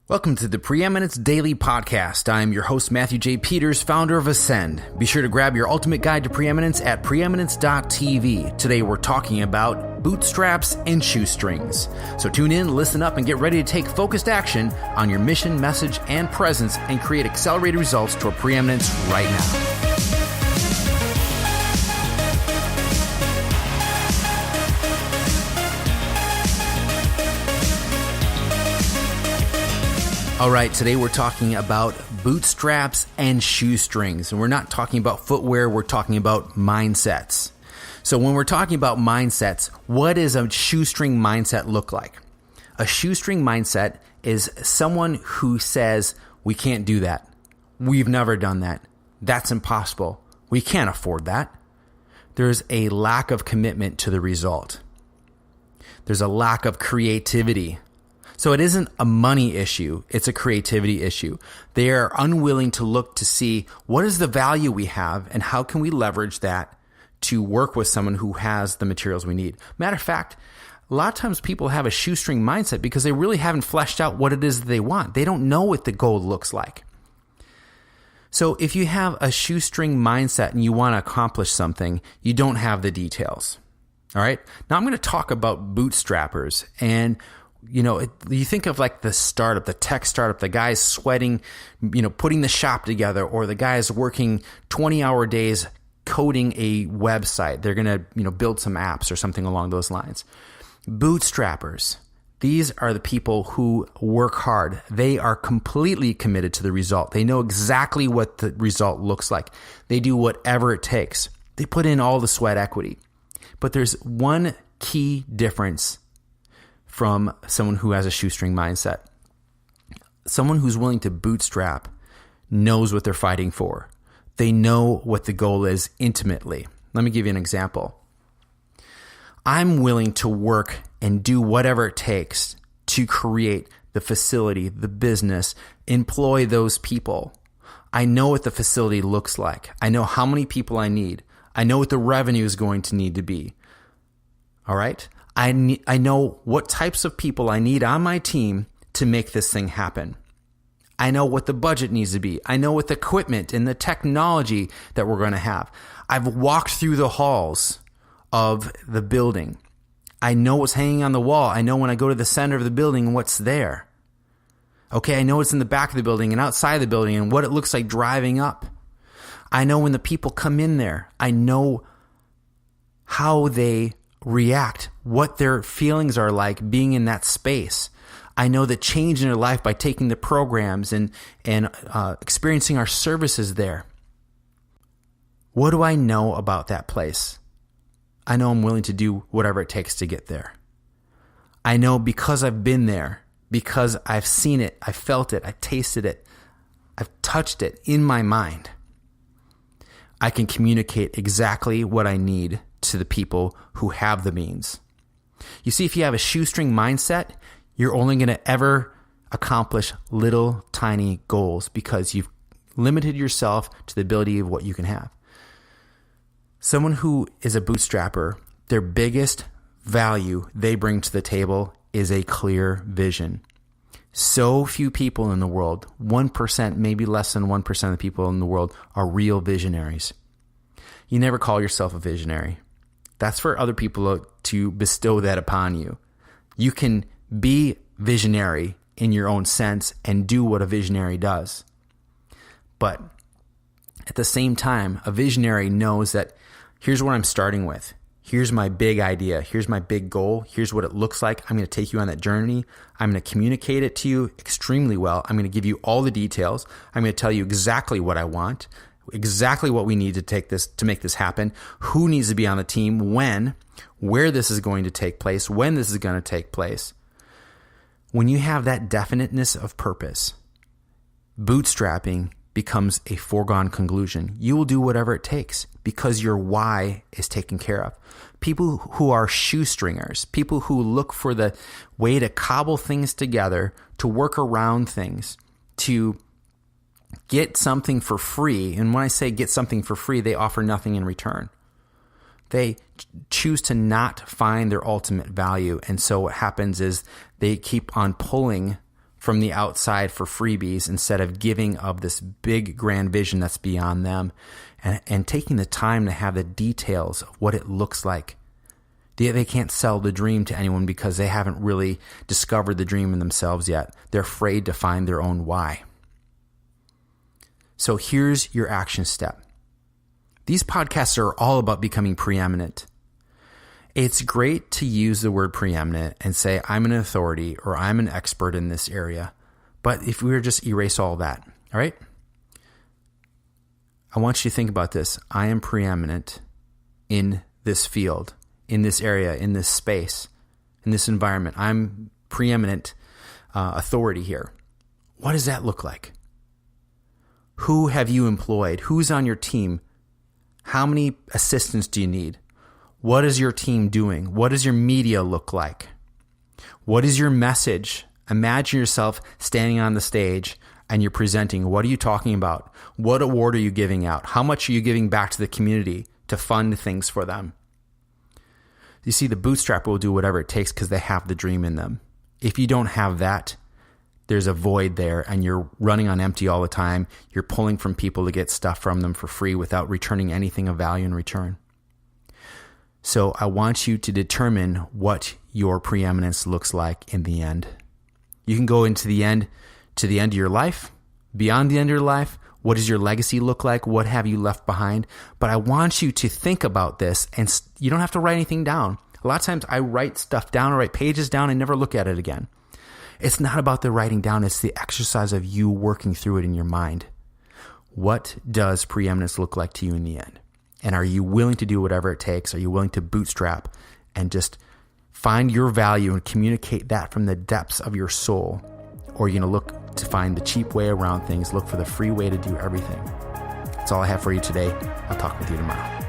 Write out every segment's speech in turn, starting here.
Welcome to the Preeminence Daily Podcast. I am your host, Matthew J. Peters, founder of Ascend. Be sure to grab your ultimate guide to preeminence at preeminence.tv. Today we're talking about bootstraps and shoestrings. So tune in, listen up, and get ready to take focused action on your mission, message, and presence and create accelerated results toward preeminence right now. All right, today we're talking about bootstraps and shoestrings. And we're not talking about footwear, we're talking about mindsets. So when we're talking about mindsets, what does a shoestring mindset look like? A shoestring mindset is someone who says, we can't do that. We've never done that. That's impossible. We can't afford that. There's a lack of commitment to the result. There's a lack of creativity. So it isn't a money issue, it's a creativity issue. They are unwilling to look to see what is the value we have and how can we leverage that to work with someone who has the materials we need. Matter of fact, a lot of times people have a shoestring mindset because they really haven't fleshed out what it is that they want. They don't know what the goal looks like. So if you have a shoestring mindset and you want to accomplish something, you don't have the details. All right? Now I'm going to talk about bootstrappers. And you think of like the startup, the tech startup, the guy's sweating, putting the shop together, or the guy's working 20-hour days coding a website. They're going to, build some apps or something along those lines. Bootstrappers, these are the people who work hard. They are completely committed to the result. They know exactly what the result looks like. They do whatever it takes. They put in all the sweat equity. But there's one key difference from someone who has a shoestring mindset. Someone who's willing to bootstrap knows what they're fighting for. They know what the goal is intimately. Let me give you an example. I'm willing to work and do whatever it takes to create the facility, the business, employ those people. I know what the facility looks like. I know how many people I need. I know what the revenue is going to need to be. All right? I know what types of people I need on my team to make this thing happen. I know what the budget needs to be. I know what the equipment and the technology that we're going to have. I've walked through the halls of the building. I know what's hanging on the wall. I know when I go to the center of the building what's there. Okay, I know what's in the back of the building and outside the building and what it looks like driving up. I know when the people come in there. I know how they react, what their feelings are like being in that space. I know the change in their life by taking the programs and experiencing our services there. What do I know about that place? I know I'm willing to do whatever it takes to get there. I know because I've been there, because I've seen it, I felt it, I tasted it, I've touched it in my mind. I can communicate exactly what I need to the people who have the means. You see, if you have a shoestring mindset, you're only going to ever accomplish little tiny goals because you've limited yourself to the ability of what you can have. Someone who is a bootstrapper, their biggest value they bring to the table is a clear vision. So few people in the world, 1%, maybe less than 1% of the people in the world are real visionaries. You never call yourself a visionary. That's for other people to bestow that upon you. You can be visionary in your own sense and do what a visionary does. But at the same time, a visionary knows that here's what I'm starting with. Here's my big idea. Here's my big goal. Here's what it looks like. I'm going to take you on that journey. I'm going to communicate it to you extremely well. I'm going to give you all the details. I'm going to tell you exactly what I want, exactly what we need to make this happen, who needs to be on the team, when, where this is going to take place, when this is going to take place. When you have that definiteness of purpose, bootstrapping becomes a foregone conclusion. You will do whatever it takes because your why is taken care of. People who are shoestringers, people who look for the way to cobble things together, to work around things, to get something for free. And when I say get something for free, they offer nothing in return. They choose to not find their ultimate value. And so what happens is they keep on pulling from the outside for freebies instead of giving of this big grand vision that's beyond them and taking the time to have the details of what it looks like. They can't sell the dream to anyone because they haven't really discovered the dream in themselves yet. They're afraid to find their own why. So here's your action step. These podcasts are all about becoming preeminent. It's great to use the word preeminent and say, I'm an authority or I'm an expert in this area. But if we were just erase all that, all right? I want you to think about this. I am preeminent in this field, in this area, in this space, in this environment. I'm preeminent authority here. What does that look like? Who have you employed? Who's on your team? How many assistants do you need? What is your team doing? What does your media look like? What is your message? Imagine yourself standing on the stage and you're presenting. What are you talking about? What award are you giving out? How much are you giving back to the community to fund things for them? You see, the bootstrapper will do whatever it takes because they have the dream in them. If you don't have that, there's a void there and you're running on empty all the time. You're pulling from people to get stuff from them for free without returning anything of value in return. So I want you to determine what your preeminence looks like in the end. You can go into the end, to the end of your life, beyond the end of your life. What does your legacy look like? What have you left behind? But I want you to think about this, and you don't have to write anything down. A lot of times I write stuff down, I write pages down, and never look at it again. It's not about the writing down. It's the exercise of you working through it in your mind. What does preeminence look like to you in the end? And are you willing to do whatever it takes? Are you willing to bootstrap and just find your value and communicate that from the depths of your soul? Or are you going to look to find the cheap way around things, look for the free way to do everything? That's all I have for you today. I'll talk with you tomorrow.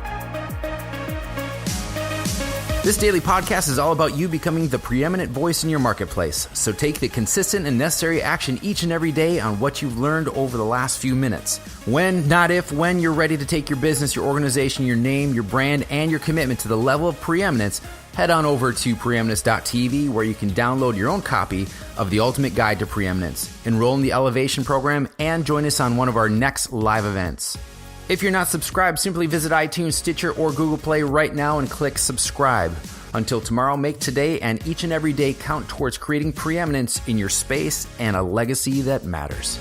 This daily podcast is all about you becoming the preeminent voice in your marketplace. So take the consistent and necessary action each and every day on what you've learned over the last few minutes. When, not if, when you're ready to take your business, your organization, your name, your brand, and your commitment to the level of preeminence, head on over to preeminence.tv where you can download your own copy of the Ultimate Guide to Preeminence, enroll in the Elevation program, and join us on one of our next live events. If you're not subscribed, simply visit iTunes, Stitcher, or Google Play right now and click subscribe. Until tomorrow, make today and each and every day count towards creating preeminence in your space and a legacy that matters.